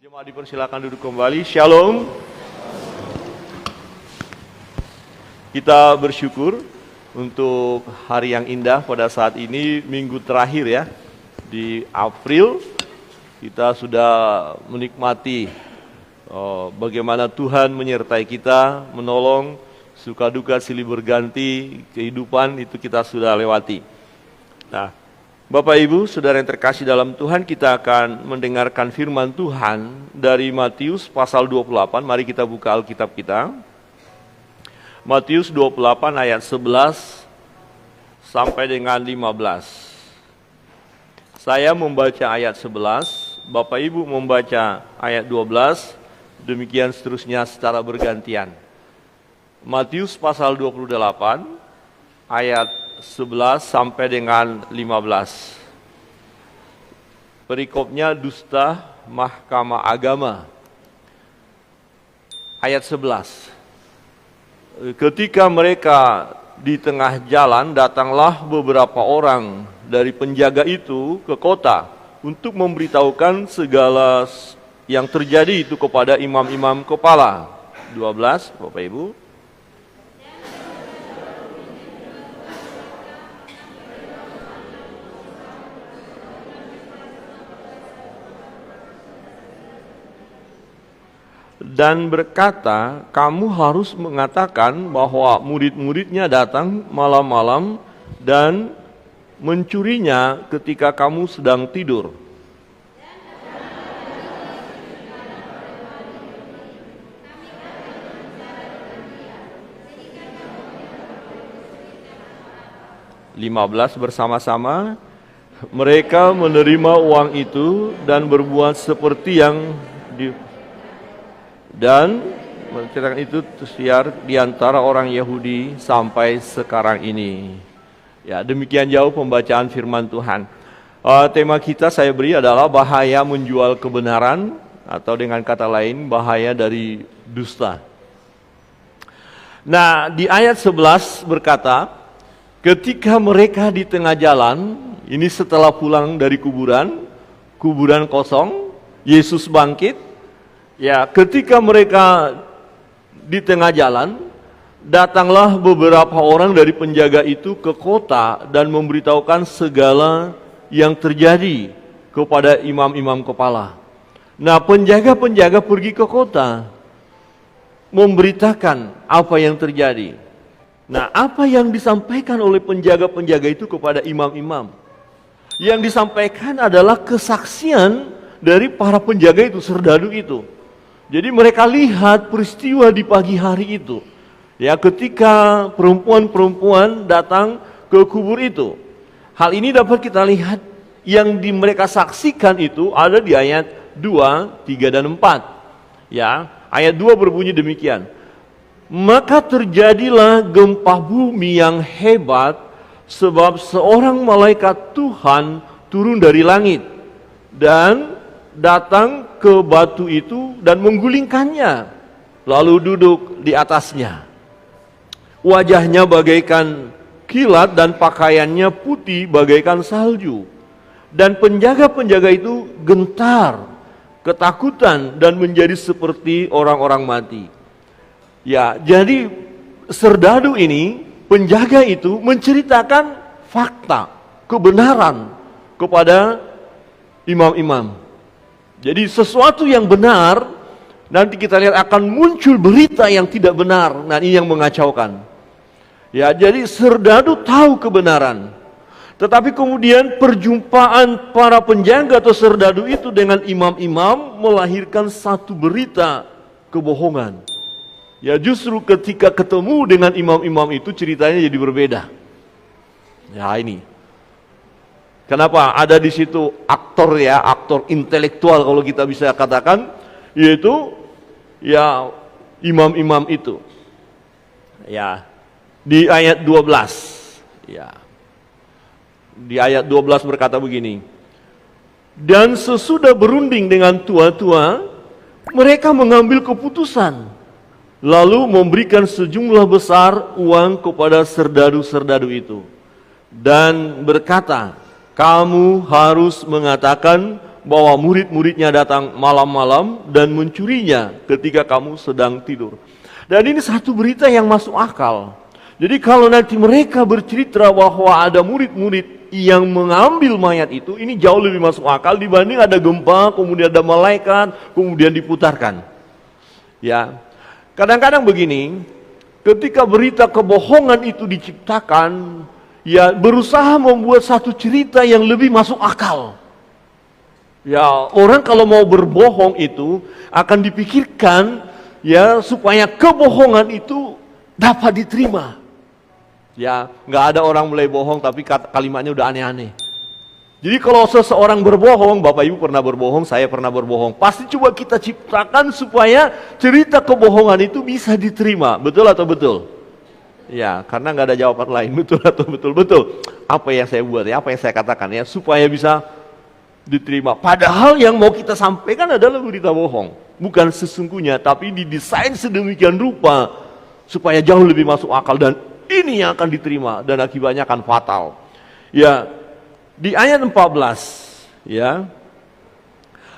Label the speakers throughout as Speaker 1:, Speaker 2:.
Speaker 1: Jemaat dipersilakan duduk kembali. Shalom. Kita bersyukur untuk hari yang indah pada saat ini, minggu terakhir ya, di April. Kita sudah menikmati bagaimana Tuhan menyertai kita, menolong, suka duka silih berganti, kehidupan itu kita sudah lewati. Nah, Bapak Ibu, Saudara yang terkasih dalam Tuhan, kita akan mendengarkan firman Tuhan dari Matius pasal 28. Mari kita buka Alkitab kita. Matius 28 ayat 11 sampai dengan 15. Saya membaca ayat 11, Bapak Ibu membaca ayat 12, demikian seterusnya secara bergantian. Matius pasal 28 ayat 11 sampai dengan 15. Perikopnya dusta mahkamah agama. Ayat 11. Ketika mereka di tengah jalan, datanglah beberapa orang dari penjaga itu ke kota untuk memberitahukan segala yang terjadi itu kepada imam-imam kepala. 12, Bapak Ibu. Dan berkata, kamu harus mengatakan bahwa murid-muridnya datang malam-malam dan mencurinya ketika kamu sedang tidur. (15) Bersama-sama mereka menerima uang itu dan berbuat seperti yang dan menceritakan itu tersiar di antara orang Yahudi sampai sekarang ini. Ya, demikian jauh pembacaan firman Tuhan. Tema kita saya beri adalah bahaya menjual kebenaran, atau dengan kata lain bahaya dari dusta. Nah, di ayat 11 berkata, ketika mereka di tengah jalan, ini setelah pulang dari kuburan kosong, Yesus bangkit. Ya, ketika mereka di tengah jalan, datanglah beberapa orang dari penjaga itu ke kota dan memberitahukan segala yang terjadi kepada imam-imam kepala. Nah, penjaga-penjaga pergi ke kota memberitakan apa yang terjadi. Nah, apa yang disampaikan oleh penjaga-penjaga itu kepada imam-imam? Yang disampaikan adalah kesaksian dari para penjaga itu, serdadu itu. Jadi mereka lihat peristiwa di pagi hari itu. Ya, ketika perempuan-perempuan datang ke kubur itu. Hal ini dapat kita lihat yang mereka saksikan itu ada di ayat 2, 3, dan 4. Ya, ayat 2 berbunyi demikian. Maka terjadilah gempa bumi yang hebat sebab seorang malaikat Tuhan turun dari langit dan datang ke batu itu dan menggulingkannya, lalu duduk di atasnya. Wajahnya bagaikan kilat dan pakaiannya putih bagaikan salju. Dan penjaga-penjaga itu gentar, ketakutan dan menjadi seperti orang-orang mati. Ya, jadi serdadu ini, penjaga itu menceritakan fakta, kebenaran kepada imam-imam. Jadi sesuatu yang benar, nanti kita lihat akan muncul berita yang tidak benar. Nah, ini yang mengacaukan. Ya, jadi serdadu tahu kebenaran. Tetapi kemudian perjumpaan para penjaga atau serdadu itu dengan imam-imam melahirkan satu berita kebohongan. Ya, justru ketika ketemu dengan imam-imam itu ceritanya jadi berbeda. Ya, ini. Kenapa? Ada di situ aktor ya, aktor intelektual kalau kita bisa katakan, yaitu ya imam-imam itu. Ya, di ayat 12. Ya. Di ayat 12 berkata begini. Dan sesudah berunding dengan tua-tua, mereka mengambil keputusan, lalu memberikan sejumlah besar uang kepada serdadu-serdadu itu dan berkata, kamu harus mengatakan bahwa murid-muridnya datang malam-malam dan mencurinya ketika kamu sedang tidur. Dan ini satu berita yang masuk akal. Jadi kalau nanti mereka bercerita bahwa ada murid-murid yang mengambil mayat itu, ini jauh lebih masuk akal dibanding ada gempa, kemudian ada malaikat, kemudian diputarkan. Ya, kadang-kadang begini, ketika berita kebohongan itu diciptakan, ya berusaha membuat satu cerita yang lebih masuk akal. Ya, orang kalau mau berbohong itu akan dipikirkan ya supaya kebohongan itu dapat diterima. Ya, nggak ada orang mulai bohong tapi kalimatnya udah aneh-aneh. Jadi kalau seseorang berbohong, Bapak Ibu pernah berbohong, saya pernah berbohong, pasti coba kita ciptakan supaya cerita kebohongan itu bisa diterima. Betul atau betul? Ya, karena nggak ada jawaban lain. Betul atau betul? Apa yang saya buat ya, apa yang saya katakan ya, supaya bisa diterima. Padahal yang mau kita sampaikan adalah berita bohong. Bukan sesungguhnya, tapi didesain sedemikian rupa supaya jauh lebih masuk akal, dan ini yang akan diterima dan akibatnya akan fatal. Ya, di ayat 14 ya.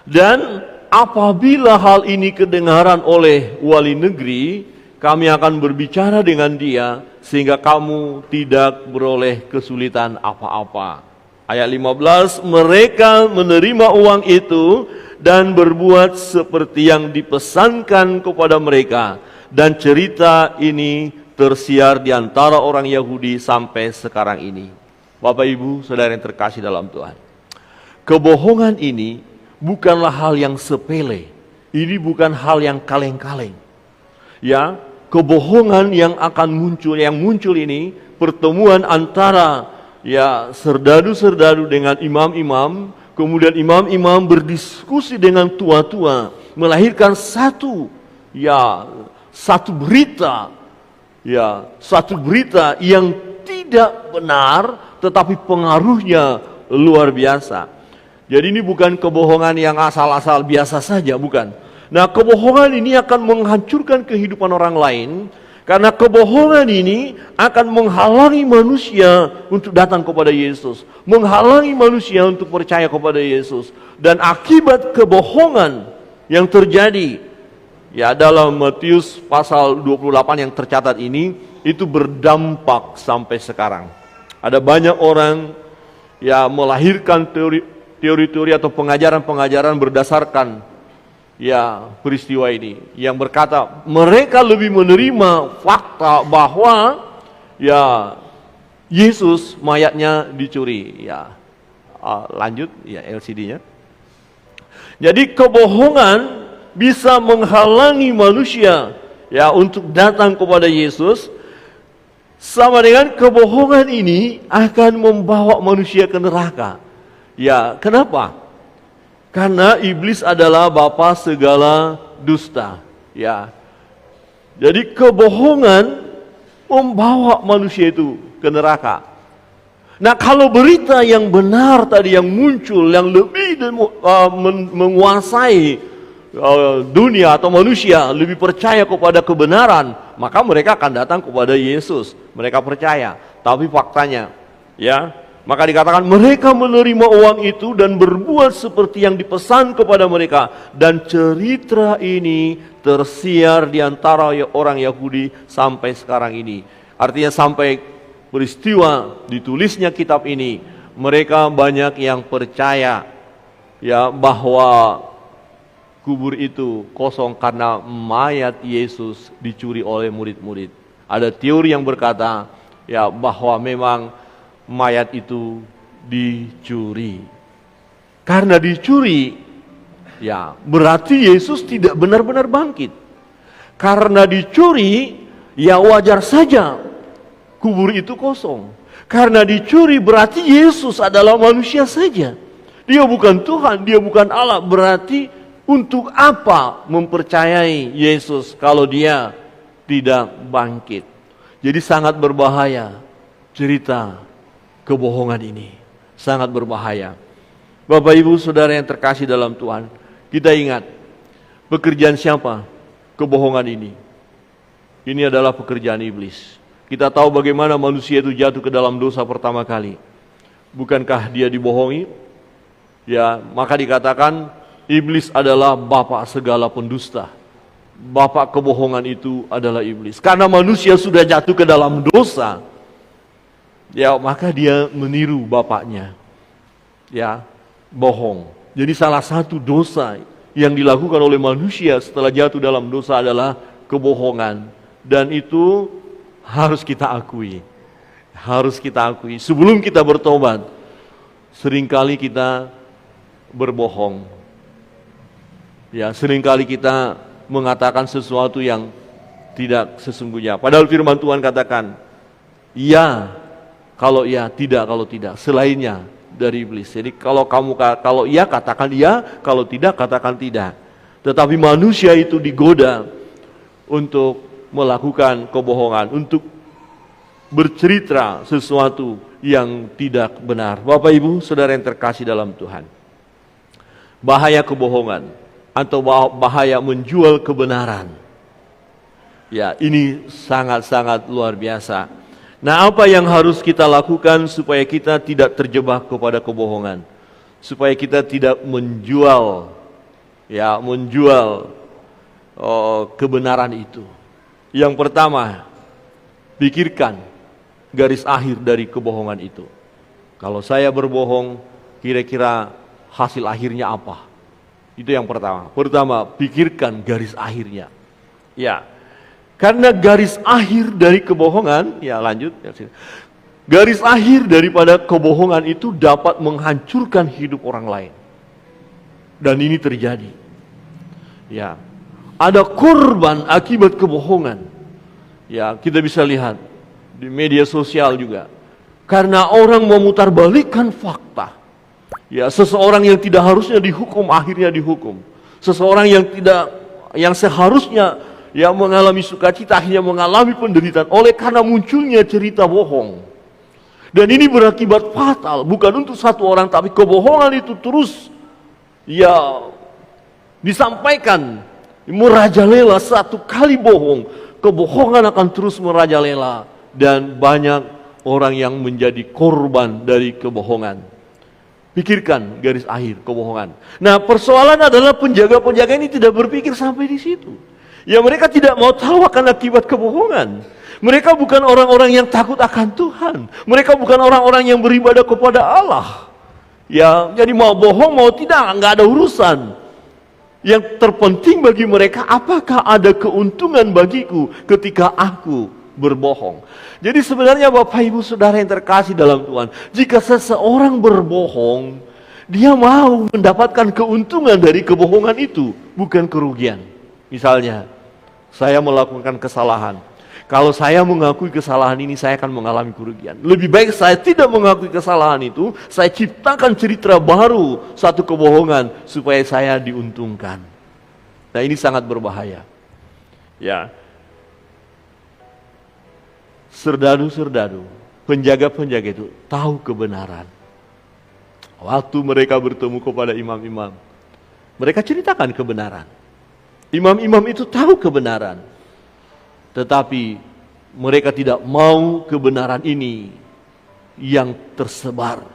Speaker 1: Dan apabila hal ini kedengaran oleh wali negeri, kami akan berbicara dengan dia sehingga kamu tidak beroleh kesulitan apa-apa. Ayat 15, mereka menerima uang itu dan berbuat seperti yang dipesankan kepada mereka, dan cerita ini tersiar di antara orang Yahudi sampai sekarang ini. Bapak Ibu, saudara yang terkasih dalam Tuhan, kebohongan ini bukanlah hal yang sepele. Ini bukan hal yang kaleng-kaleng. Ya, kebohongan yang akan muncul ini pertemuan antara ya serdadu-serdadu dengan imam-imam, kemudian imam-imam berdiskusi dengan tua-tua, melahirkan satu berita yang tidak benar, tetapi pengaruhnya luar biasa. Jadi ini bukan kebohongan yang asal-asal biasa saja, bukan. Nah, kebohongan ini akan menghancurkan kehidupan orang lain, karena kebohongan ini akan menghalangi manusia untuk datang kepada Yesus, menghalangi manusia untuk percaya kepada Yesus. Dan akibat kebohongan yang terjadi ya dalam Matius pasal 28 yang tercatat ini, itu berdampak sampai sekarang. Ada banyak orang ya melahirkan teori-teori atau pengajaran-pengajaran berdasarkan ya peristiwa ini, yang berkata mereka lebih menerima fakta bahwa ya Yesus mayatnya dicuri. Ya, lanjut ya LCD-nya. Jadi kebohongan bisa menghalangi manusia ya untuk datang kepada Yesus, sama dengan kebohongan ini akan membawa manusia ke neraka. Ya, kenapa? Karena iblis adalah bapa segala dusta. Ya. Jadi kebohongan membawa manusia itu ke neraka. Nah, kalau berita yang benar tadi yang muncul, yang lebih menguasai dunia atau manusia, lebih percaya kepada kebenaran, maka mereka akan datang kepada Yesus. Mereka percaya. Tapi faktanya, ya, maka dikatakan mereka menerima uang itu dan berbuat seperti yang dipesan kepada mereka, dan cerita ini tersiar di antara orang Yahudi sampai sekarang ini. Artinya sampai peristiwa ditulisnya kitab ini, mereka banyak yang percaya ya bahwa kubur itu kosong karena mayat Yesus dicuri oleh murid-murid. Ada teori yang berkata ya bahwa memang mayat itu dicuri. Karena dicuri, ya berarti Yesus tidak benar-benar bangkit. Karena dicuri, ya wajar saja kubur itu kosong. Karena dicuri berarti Yesus adalah manusia saja. Dia bukan Tuhan, dia bukan Allah. Berarti untuk apa mempercayai Yesus kalau dia tidak bangkit? Jadi sangat berbahaya cerita kebohongan ini. Sangat berbahaya. Bapak Ibu Saudara yang terkasih dalam Tuhan, kita ingat pekerjaan siapa kebohongan ini? Ini adalah pekerjaan iblis. Kita tahu bagaimana manusia itu jatuh ke dalam dosa pertama kali. Bukankah dia dibohongi? Ya, maka dikatakan iblis adalah bapa segala pendusta. Bapa kebohongan itu adalah iblis. Karena manusia sudah jatuh ke dalam dosa, ya maka dia meniru bapaknya. Ya, bohong. Jadi salah satu dosa yang dilakukan oleh manusia setelah jatuh dalam dosa adalah kebohongan. Dan itu harus kita akui. Harus kita akui. Sebelum kita bertobat, seringkali kita berbohong. Ya, seringkali kita mengatakan sesuatu yang tidak sesungguhnya. Padahal firman Tuhan katakan, ya kalau ya, tidak kalau tidak. Selainnya dari iblis. Jadi kalau iya katakan iya, kalau tidak katakan tidak. Tetapi manusia itu digoda untuk melakukan kebohongan, untuk bercerita sesuatu yang tidak benar. Bapak Ibu, saudara yang terkasih dalam Tuhan, bahaya kebohongan atau bahaya menjual kebenaran, ya ini sangat-sangat luar biasa. Nah, apa yang harus kita lakukan supaya kita tidak terjebak kepada kebohongan, supaya kita tidak menjual kebenaran itu? Yang pertama, pikirkan garis akhir dari kebohongan itu. Kalau saya berbohong, kira-kira hasil akhirnya apa? Itu yang pertama. Pertama, pikirkan garis akhirnya. Ya, karena garis akhir dari kebohongan, ya lanjut. Garis akhir daripada kebohongan itu dapat menghancurkan hidup orang lain. Dan ini terjadi. Ya, ada korban akibat kebohongan. Ya, kita bisa lihat di media sosial juga. Karena orang memutarbalikkan fakta. Ya, seseorang yang tidak harusnya dihukum akhirnya dihukum. Seseorang yang seharusnya mengalami sukacita akhirnya mengalami penderitaan oleh karena munculnya cerita bohong. Dan ini berakibat fatal, bukan untuk satu orang, tapi kebohongan itu terus disampaikan, merajalela. Satu kali bohong, kebohongan akan terus merajalela dan banyak orang yang menjadi korban dari kebohongan. Pikirkan garis akhir kebohongan. Nah, persoalan adalah penjaga-penjaga ini tidak berpikir sampai di situ. Ya, mereka tidak mau tahu akan akibat kebohongan. Mereka bukan orang-orang yang takut akan Tuhan. Mereka bukan orang-orang yang beribadah kepada Allah. Ya, jadi mau bohong mau tidak, nggak ada urusan. Yang terpenting bagi mereka, apakah ada keuntungan bagiku ketika aku berbohong. Jadi sebenarnya Bapak Ibu Saudara yang terkasih dalam Tuhan, jika seseorang berbohong, dia mau mendapatkan keuntungan dari kebohongan itu, bukan kerugian. Misalnya, saya melakukan kesalahan. Kalau saya mengakui kesalahan ini, saya akan mengalami kerugian. Lebih baik saya tidak mengakui kesalahan itu, saya ciptakan cerita baru, satu kebohongan, supaya saya diuntungkan. Nah, ini sangat berbahaya. Ya, serdadu-serdadu, penjaga-penjaga itu tahu kebenaran. Waktu mereka bertemu kepada imam-imam, mereka ceritakan kebenaran. Imam-imam itu tahu kebenaran, tetapi mereka tidak mau kebenaran ini yang tersebar.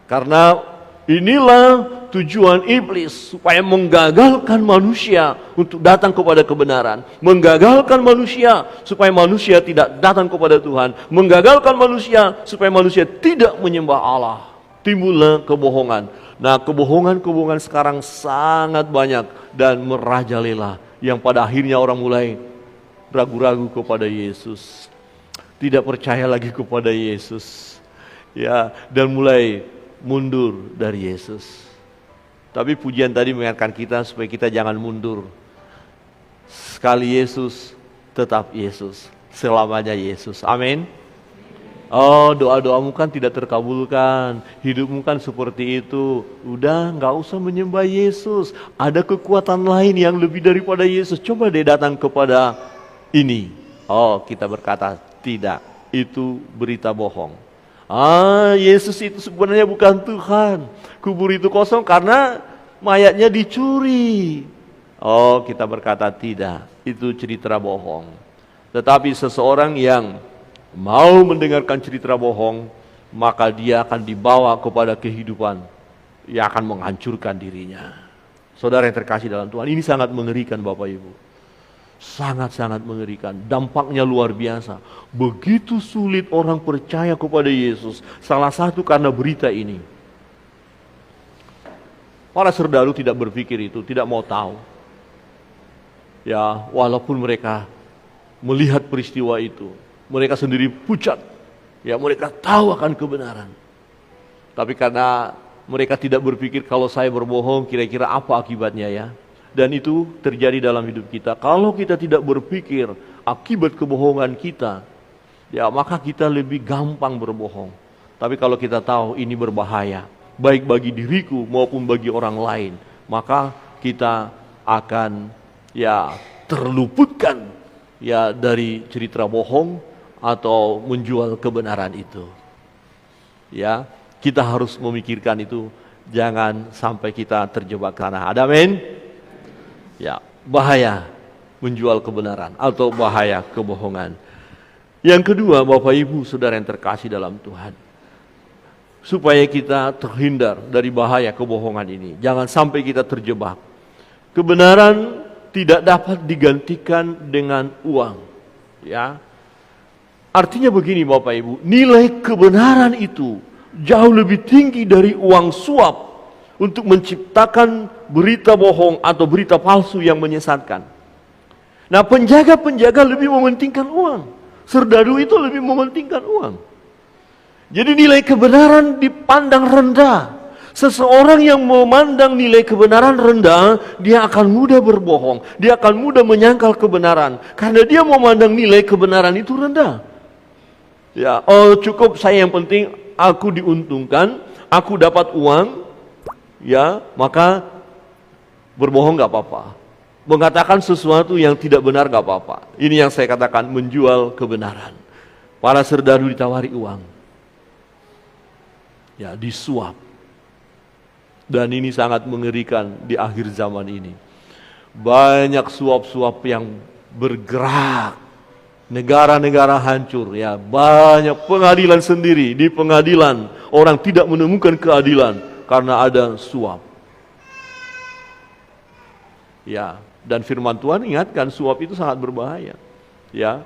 Speaker 1: Karena inilah tujuan iblis, supaya menggagalkan manusia untuk datang kepada kebenaran, menggagalkan manusia supaya manusia tidak datang kepada Tuhan, menggagalkan manusia supaya manusia tidak menyembah Allah. Timbullah kebohongan. Nah, kebohongan-kebohongan sekarang sangat banyak dan merajalela, yang pada akhirnya orang mulai ragu-ragu kepada Yesus, tidak percaya lagi kepada Yesus, ya, dan mulai mundur dari Yesus. Tapi pujian tadi mengingatkan kita supaya kita jangan mundur. Sekali Yesus, tetap Yesus, selamanya Yesus. Amin. Oh, doa-doamu kan tidak terkabulkan, hidupmu kan seperti itu. Udah, gak usah menyembah Yesus. Ada kekuatan lain yang lebih daripada Yesus. Coba deh datang kepada ini. Oh, kita berkata tidak, itu berita bohong. Yesus itu sebenarnya bukan Tuhan. Kubur itu kosong karena mayatnya dicuri. Oh, kita berkata tidak, itu cerita bohong. Tetapi seseorang yang mau mendengarkan cerita bohong, maka dia akan dibawa kepada kehidupan ia akan menghancurkan dirinya. Saudara yang terkasih dalam Tuhan, ini sangat mengerikan Bapak Ibu. Sangat-sangat mengerikan. Dampaknya luar biasa. Begitu sulit orang percaya kepada Yesus. Salah satu karena berita ini. Para serdadu tidak berpikir itu, tidak mau tahu. Ya, walaupun mereka melihat peristiwa itu, mereka sendiri pucat. Ya, mereka tahu akan kebenaran. Tapi karena mereka tidak berpikir kalau saya berbohong kira-kira apa akibatnya ya. Dan itu terjadi dalam hidup kita. Kalau kita tidak berpikir akibat kebohongan kita, ya maka kita lebih gampang berbohong. Tapi kalau kita tahu ini berbahaya, baik bagi diriku maupun bagi orang lain, maka kita akan ya terluputkan ya dari cerita bohong atau menjual kebenaran itu. Ya, kita harus memikirkan itu, jangan sampai kita terjebak karena ada amin. Ya, bahaya menjual kebenaran atau bahaya kebohongan. Yang kedua, Bapak Ibu Saudara yang terkasih dalam Tuhan, supaya kita terhindar dari bahaya kebohongan ini, jangan sampai kita terjebak. Kebenaran tidak dapat digantikan dengan uang. Ya, artinya begini Bapak Ibu, nilai kebenaran itu jauh lebih tinggi dari uang suap untuk menciptakan berita bohong atau berita palsu yang menyesatkan. Nah, penjaga-penjaga lebih mementingkan uang. Serdadu itu lebih mementingkan uang. Jadi nilai kebenaran dipandang rendah. Seseorang yang memandang nilai kebenaran rendah, dia akan mudah berbohong. Dia akan mudah menyangkal kebenaran. Karena dia memandang nilai kebenaran itu rendah. Ya, oh cukup saya yang penting aku diuntungkan, aku dapat uang, ya maka berbohong gak apa-apa. Mengatakan sesuatu yang tidak benar gak apa-apa. Ini yang saya katakan menjual kebenaran. Para serdadu ditawari uang, ya disuap. Dan ini sangat mengerikan di akhir zaman ini. Banyak suap-suap yang bergerak. Negara-negara hancur, ya banyak pengadilan sendiri. Di pengadilan orang tidak menemukan keadilan karena ada suap. Ya, dan firman Tuhan ingatkan suap itu sangat berbahaya. Ya,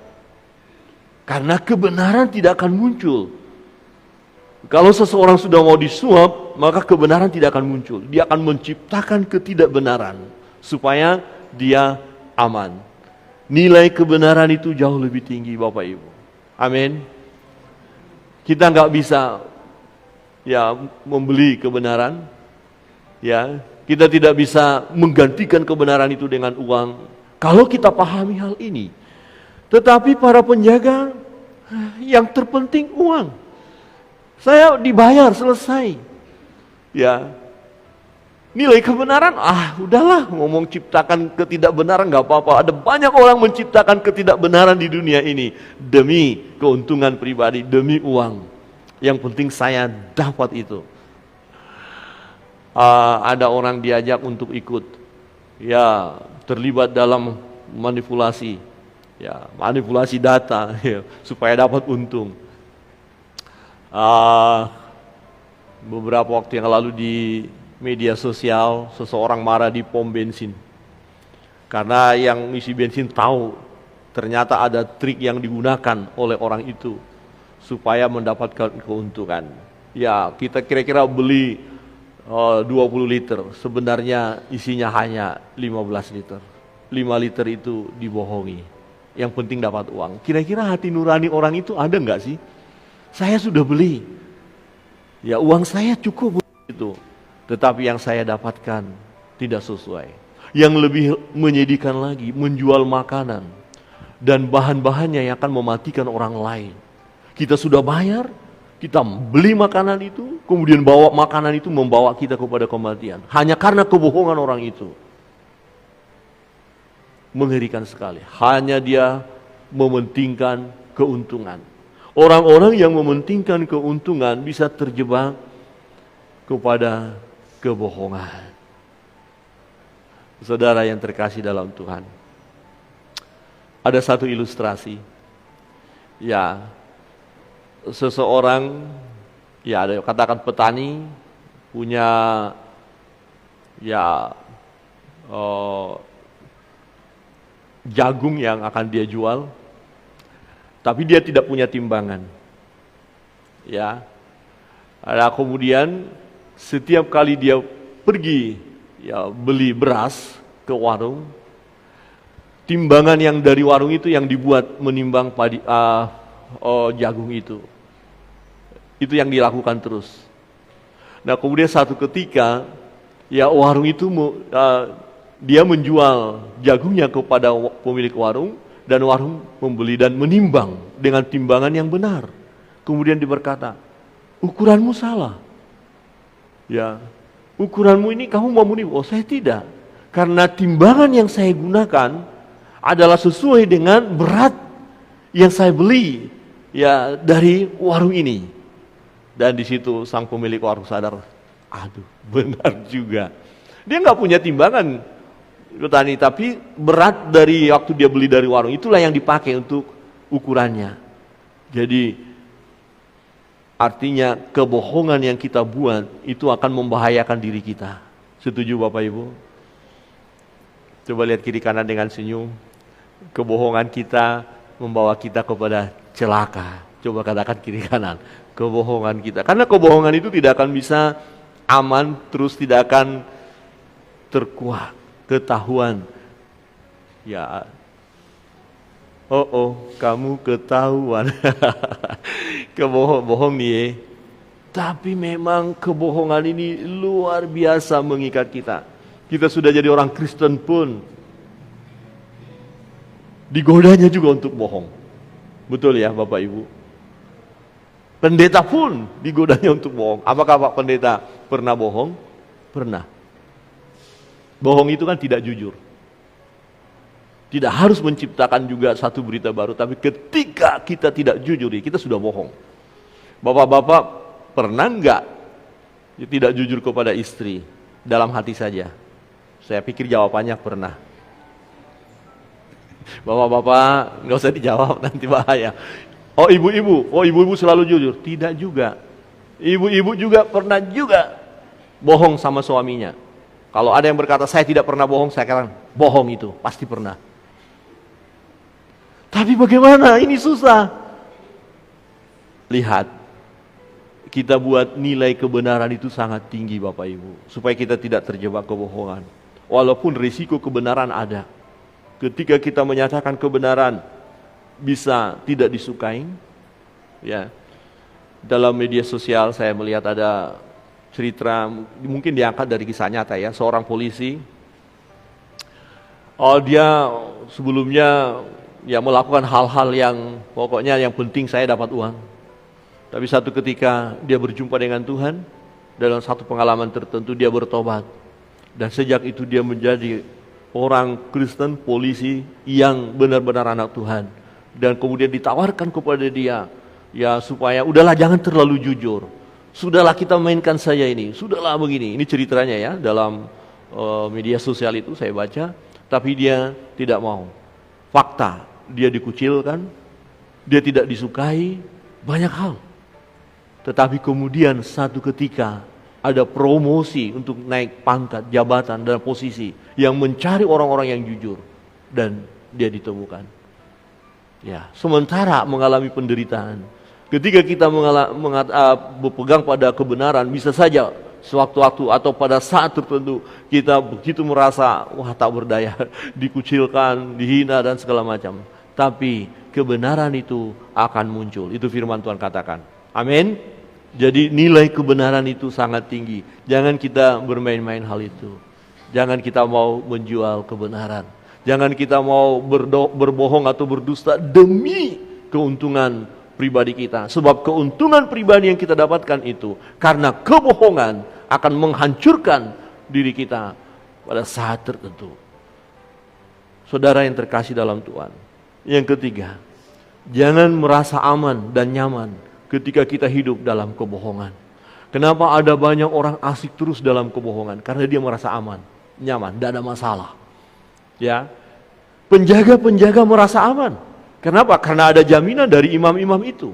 Speaker 1: karena kebenaran tidak akan muncul. Kalau seseorang sudah mau disuap, maka kebenaran tidak akan muncul. Dia akan menciptakan ketidakbenaran supaya dia aman. Nilai kebenaran itu jauh lebih tinggi Bapak Ibu. Amin. Kita nggak bisa ya membeli kebenaran. Ya, kita tidak bisa menggantikan kebenaran itu dengan uang. Kalau kita pahami hal ini. Tetapi para penjaga yang terpenting uang. Saya dibayar selesai. Ya. Nilai kebenaran, udahlah ngomong ciptakan ketidakbenaran gak apa-apa. Ada banyak orang menciptakan ketidakbenaran di dunia ini demi keuntungan pribadi, demi uang. Yang penting saya dapat itu. Ada orang diajak untuk ikut, ya terlibat dalam manipulasi, ya manipulasi data, ya, supaya dapat untung. Beberapa waktu yang lalu di media sosial, seseorang marah di pom bensin. Karena yang isi bensin tahu ternyata ada trik yang digunakan oleh orang itu supaya mendapatkan keuntungan. Ya, kita kira-kira beli 20 liter, sebenarnya isinya hanya 15 liter. 5 liter itu dibohongi. Yang penting dapat uang. Kira-kira hati nurani orang itu ada enggak sih? Saya sudah beli. Ya, uang saya cukup itu. Tetapi yang saya dapatkan tidak sesuai. Yang lebih menyedihkan lagi, menjual makanan dan bahan-bahannya yang akan mematikan orang lain. Kita sudah bayar, kita beli makanan itu, kemudian bawa makanan itu membawa kita kepada kematian. Hanya karena kebohongan orang itu. Mengerikan sekali. Hanya dia mementingkan keuntungan. Orang-orang yang mementingkan keuntungan bisa terjebak kepada kebohongan. Saudara yang terkasih dalam Tuhan, ada satu ilustrasi. Ya, seseorang, ya ada katakan petani, punya ya jagung yang akan dia jual, tapi dia tidak punya timbangan. Ya, ada kemudian setiap kali dia pergi ya beli beras ke warung, timbangan yang dari warung itu yang dibuat menimbang jagung itu yang dilakukan terus. Nah kemudian satu ketika ya warung itu dia menjual jagungnya kepada pemilik warung, dan warung membeli dan menimbang dengan timbangan yang benar. Kemudian dia berkata, ukuranmu salah. Ya, ukuranmu ini kamu mau menimbang. Oh saya tidak, karena timbangan yang saya gunakan adalah sesuai dengan berat yang saya beli ya dari warung ini. Dan di situ sang pemilik warung sadar, aduh benar juga. Dia nggak punya timbangan petani, tapi berat dari waktu dia beli dari warung itulah yang dipakai untuk ukurannya. Jadi artinya kebohongan yang kita buat itu akan membahayakan diri kita. Setuju Bapak Ibu? Coba lihat kiri kanan dengan senyum. Kebohongan kita membawa kita kepada celaka. Coba katakan kiri kanan, kebohongan kita. Karena kebohongan itu tidak akan bisa aman, terus tidak akan terkuat, ketahuan. Ya, kamu ketahuan. Kebohong nih. Tapi memang kebohongan ini luar biasa mengikat kita. Kita sudah jadi orang Kristen pun digodanya juga untuk bohong. Betul ya Bapak Ibu? Pendeta pun digodanya untuk bohong. Apakah Pak Pendeta pernah bohong? Pernah. Bohong itu kan tidak jujur. Tidak harus menciptakan juga satu berita baru, tapi ketika kita tidak jujur, kita sudah bohong. Bapak-bapak pernah enggak tidak jujur kepada istri dalam hati saja? Saya pikir jawabannya pernah. Bapak-bapak nggak usah dijawab, nanti bahaya. Oh ibu-ibu selalu jujur? Tidak juga. Ibu-ibu juga pernah juga bohong sama suaminya. Kalau ada yang berkata saya tidak pernah bohong, saya katakan bohong itu pasti pernah. Tapi bagaimana? Ini susah. Lihat, kita buat nilai kebenaran itu sangat tinggi Bapak Ibu, supaya kita tidak terjebak kebohongan. Walaupun risiko kebenaran ada. Ketika kita menyatakan kebenaran bisa tidak disukai. Ya. Dalam media sosial saya melihat ada cerita, mungkin diangkat dari kisah nyata ya, seorang polisi. Dia sebelumnya ya melakukan hal-hal yang pokoknya yang penting saya dapat uang. Tapi satu ketika dia berjumpa dengan Tuhan, dalam satu pengalaman tertentu dia bertobat. Dan sejak itu dia menjadi orang Kristen polisi yang benar-benar anak Tuhan. Dan kemudian ditawarkan kepada dia, ya supaya udahlah jangan terlalu jujur. Sudahlah kita mainkan saja ini, sudahlah begini. Ini ceritanya ya, dalam media sosial itu saya baca. Tapi dia tidak mau. Fakta, dia dikucilkan, dia tidak disukai, banyak hal. Tetapi kemudian satu ketika ada promosi untuk naik pangkat, jabatan, dan posisi yang mencari orang-orang yang jujur. Dan dia ditemukan. Ya, sementara mengalami penderitaan. Ketika kita berpegang pada kebenaran, bisa saja sewaktu-waktu atau pada saat tertentu kita begitu merasa wah tak berdaya, dikucilkan, dihina dan segala macam. Tapi kebenaran itu akan muncul. Itu firman Tuhan katakan. Amin. Jadi nilai kebenaran itu sangat tinggi. Jangan kita bermain-main hal itu. Jangan kita mau menjual kebenaran. Jangan kita mau berbohong atau berdusta demi keuntungan pribadi kita. Sebab keuntungan pribadi yang kita dapatkan itu karena kebohongan akan menghancurkan diri kita pada saat tertentu. Saudara yang terkasih dalam Tuhan. Yang ketiga, jangan merasa aman dan nyaman ketika kita hidup dalam kebohongan. Kenapa ada banyak orang asik terus dalam kebohongan? Karena dia merasa aman, nyaman, tidak ada masalah. Ya, penjaga-penjaga merasa aman. Kenapa? Karena ada jaminan dari imam-imam itu.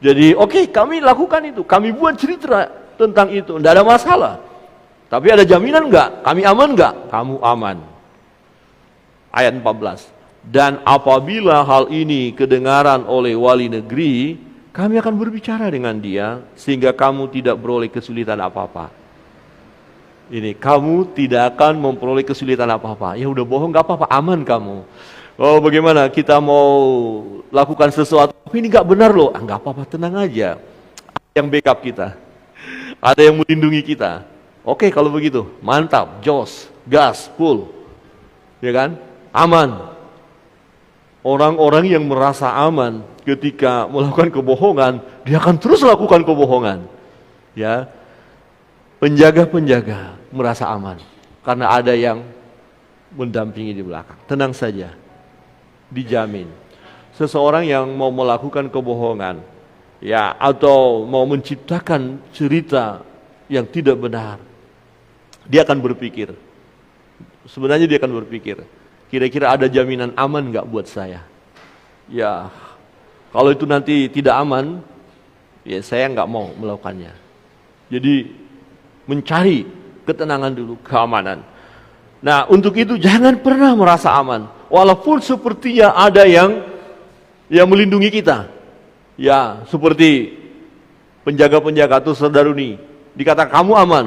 Speaker 1: Jadi oke, kami lakukan itu, kami buat cerita tentang itu, tidak ada masalah. Tapi ada jaminan enggak? Kami aman enggak? Kamu aman. Ayat 14. Dan apabila hal ini kedengaran oleh wali negeri, kami akan berbicara dengan dia, sehingga kamu tidak beroleh kesulitan apa-apa. Ini, kamu tidak akan memperoleh kesulitan apa-apa. Ya udah bohong, gak apa-apa, aman kamu. Oh bagaimana, kita mau lakukan sesuatu, tapi ini gak benar loh. Gak apa-apa, tenang aja. Ada yang backup kita. Ada yang melindungi kita. Oke kalau begitu, mantap, jos, gas, full. Ya kan? Aman. Orang-orang yang merasa aman ketika melakukan kebohongan, dia akan terus lakukan kebohongan. Ya, penjaga-penjaga merasa aman karena ada yang mendampingi di belakang. Tenang saja, dijamin. Seseorang yang mau melakukan kebohongan, ya, atau mau menciptakan cerita yang tidak benar, dia akan berpikir. Sebenarnya dia akan berpikir, kira-kira ada jaminan aman nggak buat saya? Ya, kalau itu nanti tidak aman, ya saya nggak mau melakukannya. Jadi mencari ketenangan dulu, keamanan. Nah, untuk itu jangan pernah merasa aman, walaupun sepertinya ada yang melindungi kita. Ya, seperti penjaga-penjaga itu Saudaruni, dikatakan kamu aman.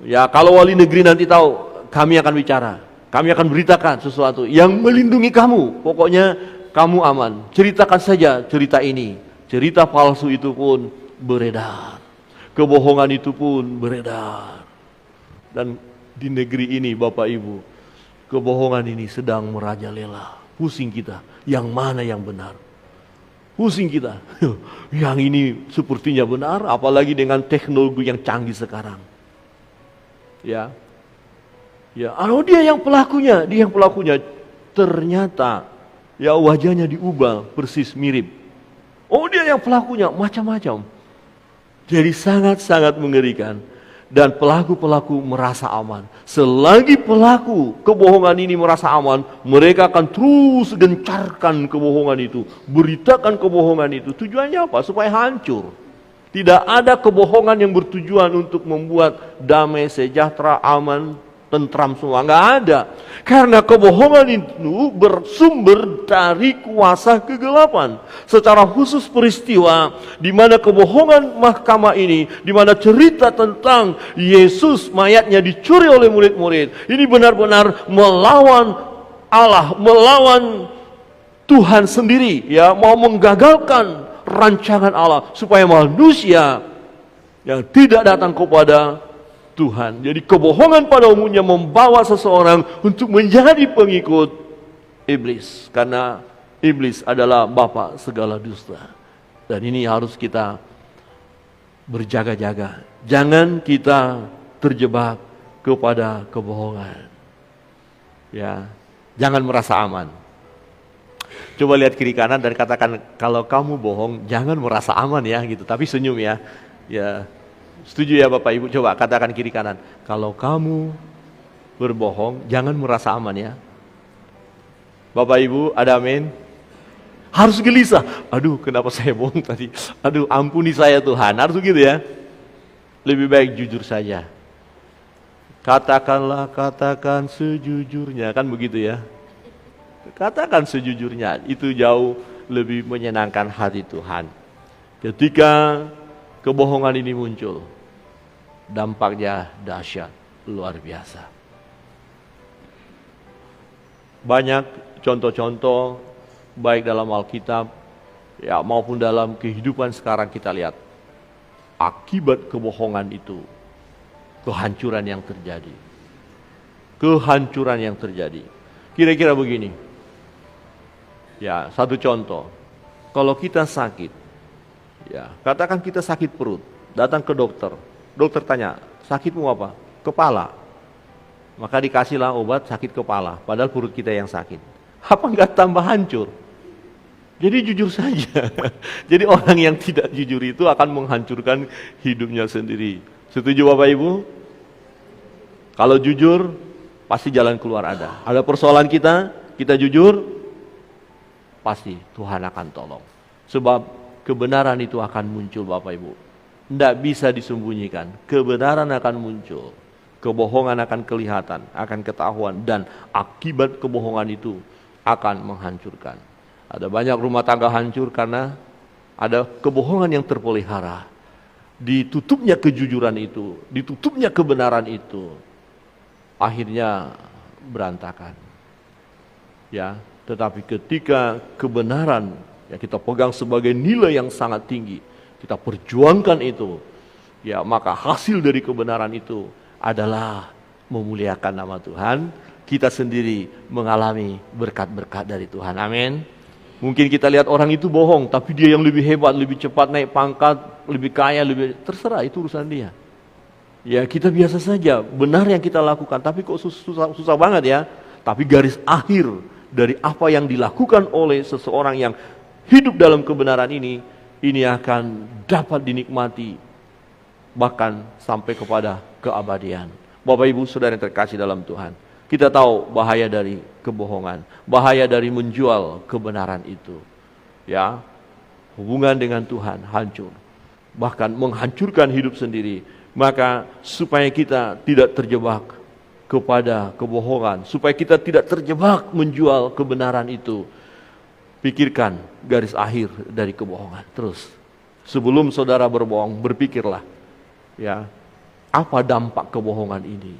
Speaker 1: Ya, kalau wali negeri nanti tahu, kami akan bicara. Kami akan beritakan sesuatu yang melindungi kamu. Pokoknya kamu aman. Ceritakan saja cerita ini. Cerita palsu itu pun beredar. Kebohongan itu pun beredar. Dan di negeri ini Bapak Ibu, kebohongan ini sedang merajalela. Pusing kita, yang mana yang benar? Pusing kita. Yang ini sepertinya benar, apalagi dengan teknologi yang canggih sekarang. Ya. Ya, kalau dia yang pelakunya, ternyata ya wajahnya diubah persis mirip. Oh, dia yang pelakunya, macam-macam. Jadi sangat-sangat mengerikan. Dan pelaku-pelaku merasa aman. Selagi pelaku kebohongan ini merasa aman, mereka akan terus gencarkan kebohongan itu, beritakan kebohongan itu. Tujuannya apa? Supaya hancur. Tidak ada kebohongan yang bertujuan untuk membuat damai, sejahtera, aman, tentram semua, nggak ada. Karena kebohongan itu bersumber dari kuasa kegelapan. Secara khusus peristiwa di mana kebohongan mahkamah ini, di mana cerita tentang Yesus mayatnya dicuri oleh murid-murid, ini benar-benar melawan Allah, melawan Tuhan sendiri, ya, mau menggagalkan rancangan Allah supaya manusia yang tidak datang kepada Tuhan. Jadi kebohongan pada umumnya membawa seseorang untuk menjadi pengikut iblis, karena iblis adalah bapa segala dusta. Dan ini harus kita berjaga-jaga. Jangan kita terjebak kepada kebohongan. Ya, jangan merasa aman. Coba lihat kiri kanan dan katakan, kalau kamu bohong jangan merasa aman ya gitu, tapi senyum ya. Ya. Setuju ya Bapak Ibu? Coba katakan kiri kanan, kalau kamu berbohong jangan merasa aman ya. Bapak Ibu, ada amin? Harus gelisah. Aduh, kenapa saya bohong tadi? Aduh, ampuni saya Tuhan. Harus gitu ya. Lebih baik jujur saja. Katakan sejujurnya, kan begitu ya. Katakan sejujurnya, itu jauh lebih menyenangkan hati Tuhan. Ketika kebohongan ini muncul, dampaknya dahsyat, luar biasa. Banyak contoh-contoh baik dalam Alkitab ya maupun dalam kehidupan sekarang kita lihat akibat kebohongan itu kehancuran yang terjadi. Kehancuran yang terjadi. Kira-kira begini. Ya, satu contoh. Kalau kita sakit, ya, katakan kita sakit perut, datang ke dokter. Dokter tanya, sakitmu apa? Kepala. Maka dikasihlah obat sakit kepala, padahal perut kita yang sakit. Apa enggak tambah hancur? Jadi jujur saja. Jadi orang yang tidak jujur itu akan menghancurkan hidupnya sendiri. Setuju Bapak Ibu? Kalau jujur, pasti jalan keluar ada. Ada persoalan kita jujur, pasti Tuhan akan tolong. Sebab kebenaran itu akan muncul Bapak Ibu. Tidak bisa disembunyikan. Kebenaran akan muncul. Kebohongan akan kelihatan, akan ketahuan. Dan akibat kebohongan itu akan menghancurkan. Ada banyak rumah tangga hancur karena ada kebohongan yang terpelihara. Ditutupnya kejujuran itu, ditutupnya kebenaran itu, akhirnya berantakan. Ya, tetapi ketika kebenaran yang kita pegang sebagai nilai yang sangat tinggi, kita perjuangkan itu, ya maka hasil dari kebenaran itu adalah memuliakan nama Tuhan. Kita sendiri mengalami berkat-berkat dari Tuhan. Amin. Mungkin kita lihat orang itu bohong, tapi dia yang lebih hebat, lebih cepat naik pangkat, lebih kaya, lebih terserah, itu urusan dia. Ya kita biasa saja, benar yang kita lakukan, tapi kok susah banget ya. Tapi garis akhir dari apa yang dilakukan oleh seseorang yang hidup dalam kebenaran ini akan dapat dinikmati bahkan sampai kepada keabadian. Bapak Ibu Saudara yang terkasih dalam Tuhan, kita tahu bahaya dari kebohongan, bahaya dari menjual kebenaran itu. Ya, hubungan dengan Tuhan hancur, bahkan menghancurkan hidup sendiri. Maka supaya kita tidak terjebak kepada kebohongan, supaya kita tidak terjebak menjual kebenaran itu, pikirkan garis akhir dari kebohongan. Terus, sebelum saudara berbohong, berpikirlah, ya, apa dampak kebohongan ini?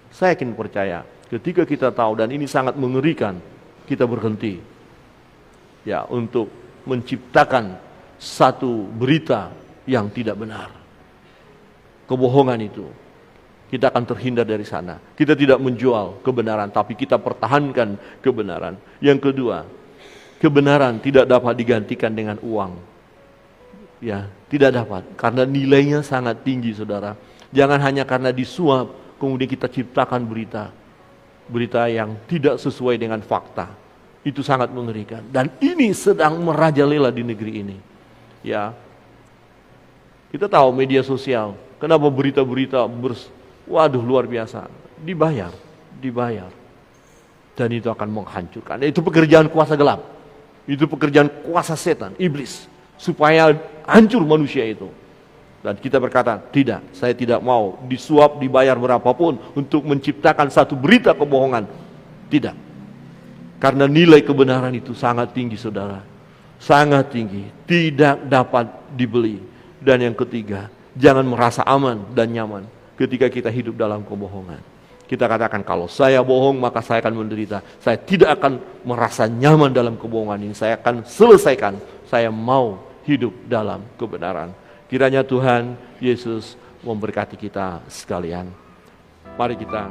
Speaker 1: Saya yakin percaya, ketika kita tahu dan ini sangat mengerikan, kita berhenti, ya, untuk menciptakan satu berita yang tidak benar. Kebohongan itu, kita akan terhindar dari sana. Kita tidak menjual kebenaran, tapi kita pertahankan kebenaran. Yang kedua, kebenaran tidak dapat digantikan dengan uang. Ya, tidak dapat, karena nilainya sangat tinggi, saudara. Jangan hanya karena disuap, kemudian kita ciptakan berita yang tidak sesuai dengan fakta. Itu sangat mengerikan. Dan ini sedang merajalela di negeri ini. Ya, kita tahu media sosial. Kenapa berita-berita waduh luar biasa, dibayar. Dan itu akan menghancurkan. Itu pekerjaan kuasa gelap. Itu pekerjaan kuasa setan, iblis, supaya hancur manusia itu. Dan kita berkata, tidak, saya tidak mau disuap, dibayar berapapun untuk menciptakan satu berita kebohongan. Tidak. Karena nilai kebenaran itu sangat tinggi, saudara. Sangat tinggi, tidak dapat dibeli. Dan yang ketiga, jangan merasa aman dan nyaman ketika kita hidup dalam kebohongan. Kita katakan, kalau saya bohong maka saya akan menderita. Saya tidak akan merasa nyaman dalam kebohongan ini. Saya akan selesaikan. Saya mau hidup dalam kebenaran. Kiranya Tuhan Yesus memberkati kita sekalian. Mari kita